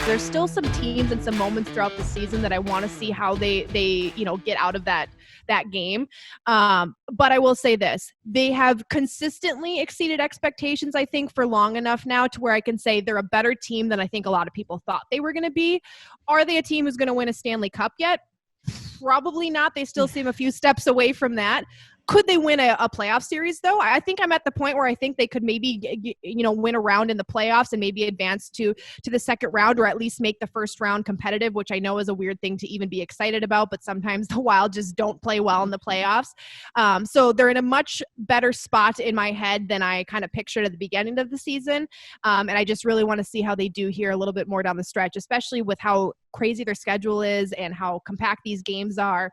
There's still some teams and some moments throughout the season that I want to see how they get out of that game. But I will say this, they have consistently exceeded expectations, I think, for long enough now to where I can say they're a better team than I think a lot of people thought they were going to be. Are they a team who's going to win a Stanley Cup yet? Probably not. They still seem a few steps away from that. Could they win a playoff series, though? I think I'm at the point where I think they could maybe, win a round in the playoffs and maybe advance to the second round, or at least make the first round competitive, which I know is a weird thing to even be excited about, but sometimes the Wild just don't play well in the playoffs. So they're in a much better spot in my head than I kind of pictured at the beginning of the season. And I just really want to see how they do here a little bit more down the stretch, especially with how crazy their schedule is and how compact these games are.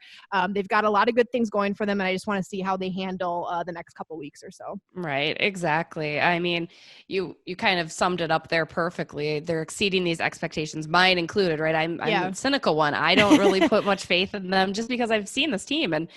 They've got a lot of good things going for them, and I just want to see how they handle the next couple weeks or so. Right, exactly. I mean, you kind of summed it up there perfectly. They're exceeding these expectations, mine included, right? I'm the cynical one. I don't really put much faith in them just because I've seen this team, and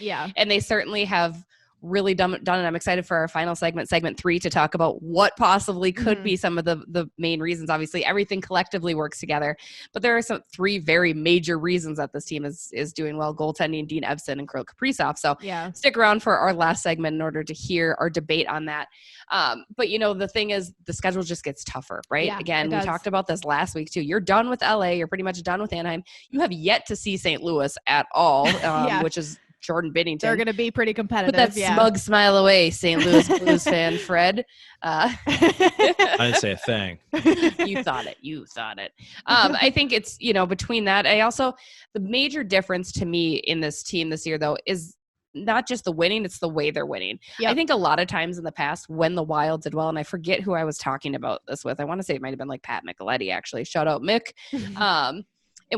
they certainly have really done it. And I'm excited for our final segment 3, to talk about what possibly could be some of the main reasons. Obviously, everything collectively works together, but there are some 3 very major reasons that this team is doing well: goaltending, Dean Evason, and Kirill Kaprizov. So stick around for our last segment in order to hear our debate on that. But the thing is, the schedule just gets tougher, right? Yeah, Again, we talked about this last week too. You're done with LA. You're pretty much done with Anaheim. You have yet to see St. Louis at all, which is Jordan Binnington. They're going to be pretty competitive. Put that smug smile away, St. Louis Blues fan, Fred. I didn't say a thing. You thought it. I think it's, between that, the major difference to me in this team this year, though, is not just the winning, it's the way they're winning. Yep. I think a lot of times in the past when the Wild did well, and I forget who I was talking about this with, I want to say it might've been like Pat Micheletti, actually. Shout out Mick. And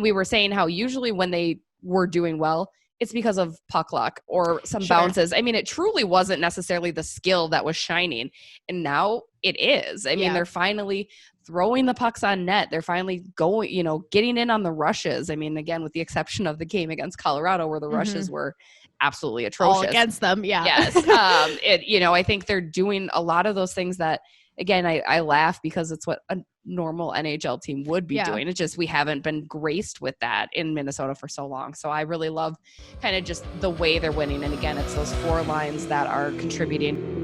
we were saying how usually when they were doing well, it's because of puck luck or some bounces. I mean, it truly wasn't necessarily the skill that was shining. And now it is. I mean, they're finally throwing the pucks on net. They're finally going, getting in on the rushes. I mean, again, with the exception of the game against Colorado where the rushes were absolutely atrocious. All against them, Yes. I think they're doing a lot of those things that, again, I laugh because it's what a normal NHL team would be doing. It's just we haven't been graced with that in Minnesota for so long. So I really love kind of just the way they're winning. And again, it's those 4 lines that are contributing.